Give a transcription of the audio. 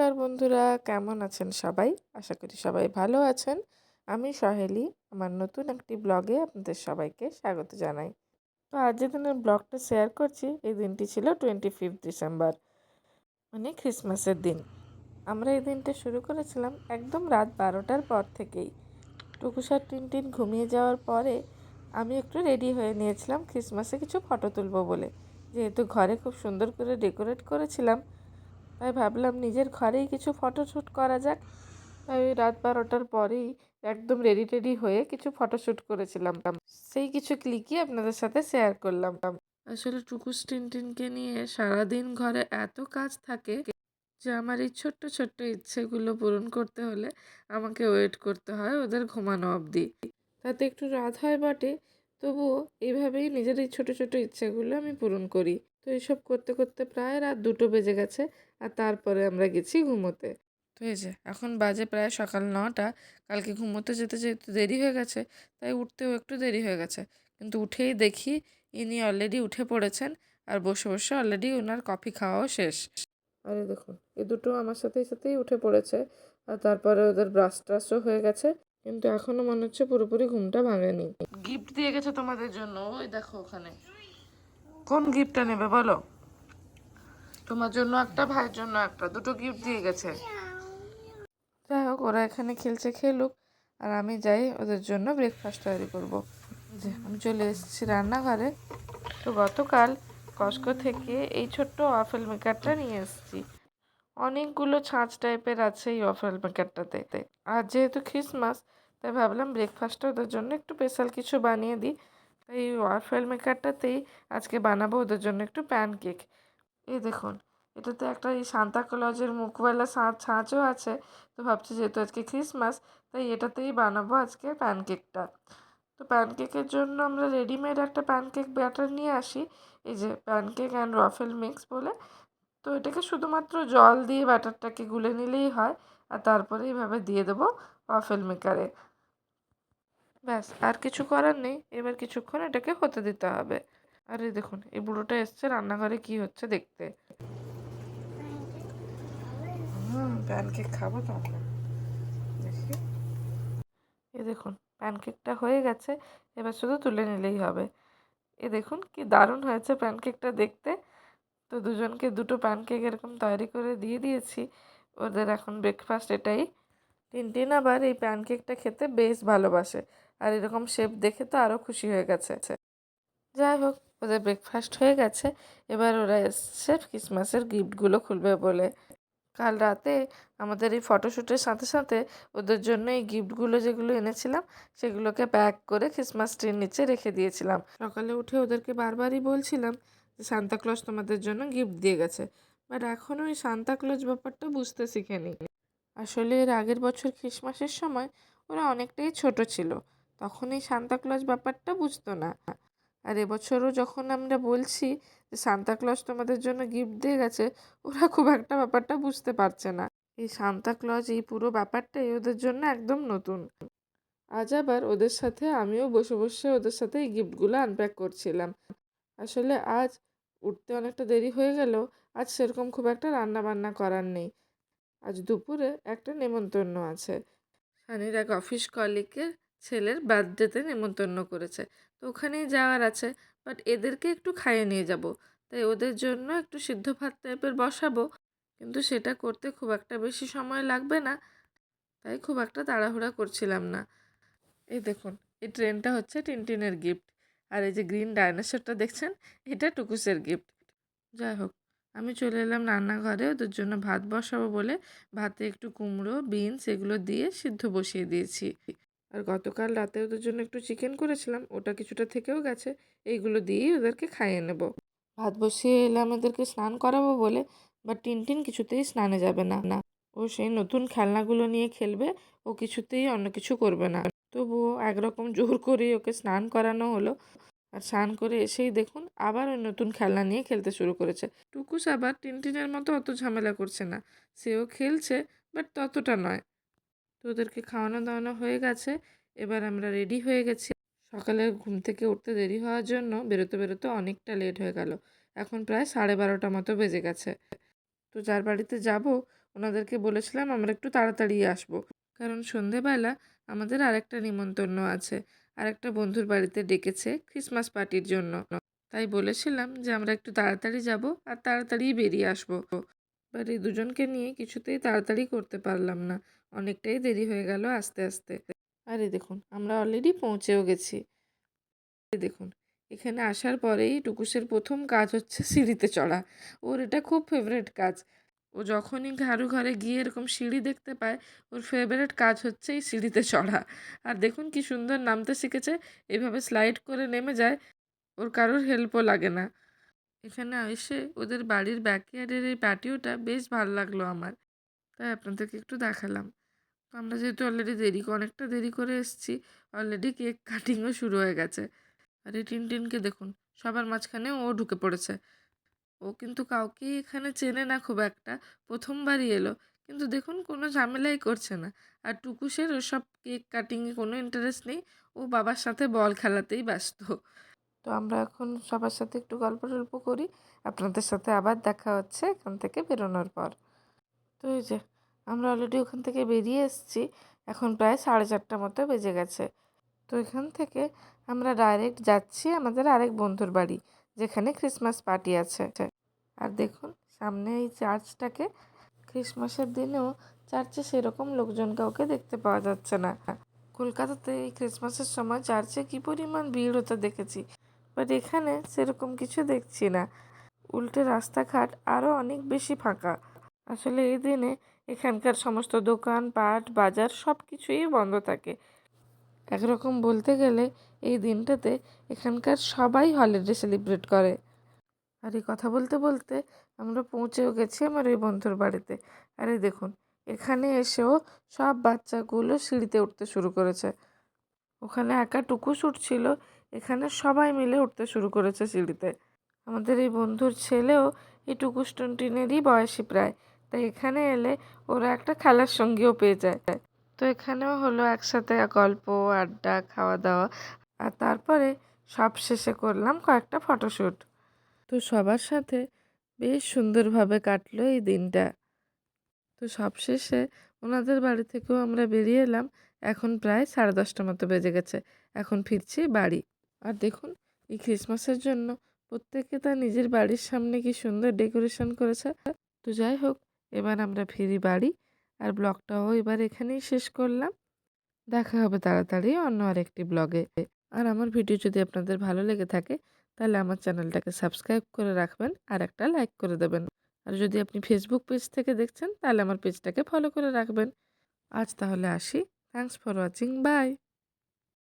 নমস্কার বন্ধুরা, কেমন আছেন সবাই? আশা করি সবাই ভালো আছেন। আমি সহেলি, আমার নতুন একটি ব্লগে আপনাদের সবাইকে স্বাগত জানাই। তো আজ যে দিনের ব্লগটা শেয়ার করছি, এই দিনটি ছিল 25 ডিসেম্বর, মানে ক্রিসমাসের দিন। আমরা এই দিনটা শুরু করেছিলাম একদম রাত 12টার পর থেকেই। টুকুসার টিনটিন ঘুমিয়ে যাওয়ার পরে আমি একটু রেডি হয়ে নিয়েছিলাম ক্রিসমাসে কিছু ফটো তুলবো বলে। যেহেতু ঘরে খুব সুন্দর করে ডেকোরেট করেছিলাম, তাই ভাবলাম নিজের ঘরেই কিছু ফটোশ্যুট করা যাক। তাই ওই রাত 12টার পরেই একদম রেডি টেডি হয়ে কিছু ফটোশ্যুট করেছিলাম। সেই কিছু ক্লিকই আপনাদের সাথে শেয়ার করলাম। আসলে টুকুস টিনটিনকে নিয়ে সারাদিন ঘরে এত কাজ থাকে যে আমার এই ছোট্ট ছোট্ট ইচ্ছেগুলো পূরণ করতে হলে আমাকে ওয়েট করতে হয় ওদের ঘুমানো অবধি। তাতে একটু রাত হয় বটে, তবুও এইভাবেই নিজের এই ছোট ছোট ইচ্ছেগুলো আমি পূরণ করি। তো এইসব করতে করতে প্রায় রাত 2টো বেজে গেছে, আর তারপরে আমরা গেছি ঘুমোতে। তো এই যে এখন বাজে প্রায় সকাল 9টা। কালকে ঘুমোতে যেতে যেহেতু দেরি হয়ে গেছে, তাই উঠতেও একটু দেরি হয়ে গেছে। কিন্তু উঠেই দেখি ইনি অলরেডি উঠে পড়েছেন, আর বসে বসে অলরেডি ওনার কফি খাওয়াও শেষ। আরে দেখুন, এই দুটো আমার সাথেই সাথেই উঠে পড়েছে, আর তারপরে ওদের ব্রাশ ট্রাশও হয়ে গেছে, কিন্তু এখনো মনে হচ্ছে পুরোপুরি ঘুমটা ভাঙেনি। গিফট দিয়ে গেছে তোমাদের জন্য, ওই দেখো ওখানে। কোন গিফটটা নেবে বলো? তোমার জন্য একটা, ভাইয়ের জন্য একটা, দুটো গিফট দিয়ে গেছে। যাই হোক, ওরা এখানে খেলছে, খেলুক, আর আমি যাই ওদের জন্য ব্রেকফাস্ট তৈরি করব। যে আমি চলে এসেছি রান্নাঘরে। তো গতকাল কস্কো থেকে এই ছোট্ট ওয়াফেল মেকারটা নিয়ে এসেছি। অনেকগুলো ছাঁচ টাইপের আছে এই ওয়াফেল মেকারটাতে। আর যেহেতু ক্রিসমাস, তাই ভাবলাম ব্রেকফাস্টটা ওদের জন্য একটু স্পেশাল কিছু বানিয়ে দিই। তাই এই ওয়াফেল মেকারটাতেই আজকে বানাবো ওদের জন্য একটু প্যানকেক। এই দেখুন, এটাতে একটা এই সান্তা ক্লজের মুখওয়ালা ছাঁচও আছে। তো ভাবছি যেহেতু আজকে ক্রিসমাস, তাই এটাতেই বানাবো আজকে প্যানকেকটা। তো প্যানকেকের জন্য আমরা রেডিমেড একটা প্যানকেক ব্যাটার নিয়ে আসি, এই যে প্যানকেক অ্যান্ড ওয়াফেল মিক্স বলে। তো এটাকে শুধুমাত্র জল দিয়ে ব্যাটারটাকে গুলে নিলেই হয়, আর তারপরে এইভাবে দিয়ে দেবো ওয়াফেল মেকারে। ব্যাস, আর কিছু করার নেই। এবার কিছুক্ষণ এটাকে হতে দিতে হবে। আর এই দেখুন, এই বুড়োটা এসছে রান্নাঘরে কি হচ্ছে দেখতে। প্যানকেক খাবো তো আমরা, দেখি। এ দেখুন, প্যানকেকটা হয়ে গেছে, এবার শুধু তুলে নিলেই হবে। এ দেখুন কি দারুণ হয়েছে প্যানকেকটা দেখতে। তো দুজনকে দুটো প্যানকেক এরকম তৈরি করে দিয়ে দিয়েছি। ওদের এখন ব্রেকফাস্ট এটাই। টিনটিন আবার এই প্যানকেকটা খেতে বেশ ভালোবাসে, আর এরকম শেপ দেখে তো আরও খুশি হয়ে গেছে। যাই হোক, ওদের ব্রেকফাস্ট হয়ে গেছে। এবার ওরা এসছে ক্রিসমাসের গিফটগুলো খুলবে বলে। কাল রাতে আমাদের এই ফটোশ্যুটের সাথে সাথে ওদের জন্য এই গিফটগুলো যেগুলো এনেছিলাম, সেগুলোকে প্যাক করে ক্রিসমাস ট্রির নিচে রেখে দিয়েছিলাম। সকালে উঠে ওদেরকে বারবারই বলছিলাম যে সান্তাক্লজ তোমাদের জন্য গিফট দিয়ে গেছে, বাট এখনও ওই সান্তাক্লজ ব্যাপারটা বুঝতে শিখেনি। আসলে এর আগের বছর ক্রিসমাসের সময় ওরা অনেকটাই ছোট ছিল, তখন এই সান্তাক্লজ ব্যাপারটা বুঝতো না। আর এবছরও যখন আমরা বলছি যে সান্তাক্লজ তোমাদের জন্য গিফট দিয়ে গেছে, ওরা খুব একটা ব্যাপারটা বুঝতে পারছে না। এই সান্তাক্লজ এই পুরো ব্যাপারটাই ওদের জন্য একদম নতুন। আজ আবার ওদের সাথে আমিও বসে বসে ওদের সাথে এই গিফটগুলো আনপ্যাক করছিলাম। আসলে আজ উঠতে অনেকটা দেরি হয়ে গেলেও আজ সেরকম খুব একটা রান্না বান্না করার নেই। আজ দুপুরে একটা নেমন্তন্ন আছে। সানির এক অফিস কলিগের ছেলের বার্থডেতে নেমন্তন্ন করেছে, তো ওখানেই যাওয়ার আছে। বাট এদেরকে একটু খাইয়ে নিয়ে যাব, তাই ওদের জন্য একটু সিদ্ধ ভাত টাইপের বসাবো, কিন্তু সেটা করতে খুব একটা বেশি সময় লাগবে না, তাই খুব একটা তাড়াহুড়া করছিলাম না। এই দেখুন, এই ট্রেনটা হচ্ছে টিনটিনের গিফট, আর এই যে গ্রিন ডাইনোসরটা দেখছেন, এটা টুকুসের গিফট। যাই হোক, আমি চলে এলাম রান্নাঘরে ওদের জন্য ভাত বসাবো বলে। ভাতে একটু কুমড়ো, বিনস এগুলো দিয়ে সিদ্ধ বসিয়ে দিয়েছি। আর গতকাল রাতে ওদের জন্য একটু চিকেন করেছিলাম, ওটা কিছুটা থেকেও গেছে। এইগুলো দিয়েই ওদেরকে খাইয়ে নেব। ভাত বসিয়ে এলাম ওদেরকে স্নান করাবো বলে, বাট টিনটিন কিছুতেই স্নানে যাবে না। ও সেই নতুন খেলনাগুলো নিয়ে খেলবে, ও কিছুতেই অন্য কিছু করবে না। তবুও একরকম জোর করেই ওকে স্নান করানো হলো। আর স্নান করে এসেই দেখুন আবার ওই নতুন খেলনা নিয়ে খেলতে শুরু করেছে। টুকুস আবার টিনটিনের মতো অত ঝামেলা করছে না, সেও খেলছে, বাট ততটা নয়। তো ওদেরকে খাওয়ানো দাওয়ানো হয়ে গেছে, এবার আমরা রেডি হয়ে গেছি। সকালে ঘুম থেকে উঠতে দেরি হওয়ার জন্য বেরোতে বেরোতে অনেকটা লেট হয়ে গেল। এখন প্রায় 12:30 মতো বেজে গেছে। তো যার বাড়িতে যাব, ওনাদেরকে বলেছিলাম আমরা একটু তাড়াতাড়ি আসবো, কারণ সন্ধেবেলা আমাদের আরেকটা নিমন্ত্রণ আছে, আরেকটা বন্ধুর বাড়িতে ডেকেছে ক্রিসমাস পার্টির জন্য। তাই বলেছিলাম যে আমরা একটু তাড়াতাড়ি যাব আর তাড়াতাড়ি বেরিয়ে আসবো। বাট এই দুজনকে নিয়ে কিছুতেই তাড়াতাড়ি করতে পারলাম না, অনেকটাই দেরি হয়ে গেল আস্তে আস্তে। আর এই দেখুন আমরা অলরেডি পৌঁছেও গেছি। দেখুন এখানে আসার পরেই টুকুসের প্রথম কাজ হচ্ছে সিঁড়িতে চড়া। ওর এটা খুব ফেভারিট কাজ। ও যখনই কারো ঘরে গিয়ে এরকম সিঁড়ি দেখতে পায়, ওর ফেভারিট কাজ হচ্ছে এই সিঁড়িতে চড়া। আর দেখুন কি সুন্দর নামতে শিখেছে, এভাবে স্লাইড করে নেমে যায়, ওর কারোর হেল্পও লাগে না। এখানে এসে ওদের বাড়ির ব্যাকইয়ার্ডের এই প্যাটিওটা বেশ ভালো লাগলো আমার, তাই আপনাদেরকে একটু দেখালাম। তো আমরা যেহেতু অলরেডি অনেকটা দেরি করে এসেছি, অলরেডি কেক কাটিংও শুরু হয়ে গেছে। আর এই টিনটিনকে দেখুন, সবার মাঝখানে ও ঢুকে পড়েছে। ও কিন্তু কাউকেই এখানে চেনে না খুব একটা, প্রথমবারই এলো, কিন্তু দেখুন কোনো ঝামেলাই করছে না। আর টুকুসের ওসব কেক কাটিংয়ে কোনো ইন্টারেস্ট নেই, ও বাবার সাথে বল খেলাতেই ব্যস্ত। তো আমরা এখন সবার সাথে একটু গল্প টল্প করি, আপনাদের সাথে আবার দেখা হচ্ছে এখান থেকে বেরোনোর পর। তো এই যে আমরা অলরেডি ওখান থেকে বেরিয়ে এসেছি, এখন প্রায় 4:30 মতো বেজে গেছে। তো এখান থেকে আমরা ডাইরেক্ট যাচ্ছি আমাদের আরেক বন্ধুর বাড়ি, যেখানে ক্রিসমাস পার্টি আছে। আর দেখুন সামনে এই চার্চটাকে, ক্রিসমাসের দিনেও চার্চে সেরকম লোকজন কাউকে দেখতে পাওয়া যাচ্ছে না। কলকাতাতে এই ক্রিসমাসের সময় চার্চে কী পরিমাণ ভিড় হতে দেখেছি, বাট এখানে সেরকম কিছু দেখছি না। উল্টে রাস্তাঘাট আরও অনেক বেশি ফাঁকা। আসলে এই দিনে এখানকার সমস্ত দোকান পাট বাজার সব কিছুই বন্ধ থাকে। একরকম বলতে গেলে এই দিনটাতে এখানকার সবাই হলিডে সেলিব্রেট করে। আর এই কথা বলতে বলতে আমরা পৌঁছেও গেছি আমার ওই বন্ধুর বাড়িতে। আর এই দেখুন এখানে এসেও সব বাচ্চাগুলো সিঁড়িতে উঠতে শুরু করেছে। ওখানে একা টুকুস উঠছিল, এখানে সবাই মিলে উঠতে শুরু করেছে সিঁড়িতে। আমাদের এই বন্ধুর ছেলেও এই টুকুস টুনটিনেরই বয়সী প্রায়, তাই এখানে এলে ওরা একটা খেলার সঙ্গীও পেয়ে যায়। তো এখানেও হলো একসাথে গল্প আড্ডা খাওয়া দাওয়া, আর তারপরে সব শেষে করলাম কয়েকটা ফটোশ্যুট। তো সবার সাথে বেশ সুন্দরভাবে কাটলো এই দিনটা। তো সবশেষে ওনাদের বাড়ি থেকেও আমরা বেরিয়ে এলাম, এখন প্রায় 10:30 মতো বেজে গেছে, এখন ফিরছি বাড়ি। আর দেখুন এই ক্রিসমাসের জন্য প্রত্যেকে তার নিজের বাড়ির সামনে কি সুন্দর ডেকোরেশন করেছে। তো যাই হোক এবার আমরা ফিরি বাড়ি, আর ব্লগটাও এবার এখানেই শেষ করলাম। দেখা হবে তাড়াতাড়ি অন্য আরেকটি ব্লগে। আর আমার ভিডিও যদি আপনাদের ভালো লেগে থাকে তাহলে আমার চ্যানেলটাকে সাবস্ক্রাইব করে রাখবেন আর একটা লাইক করে দেবেন। আর যদি আপনি ফেসবুক পেজ থেকে দেখছেন তাহলে আমার পেজটাকে ফলো করে রাখবেন। আজ তাহলে আসি। Thanks for watching. বাই।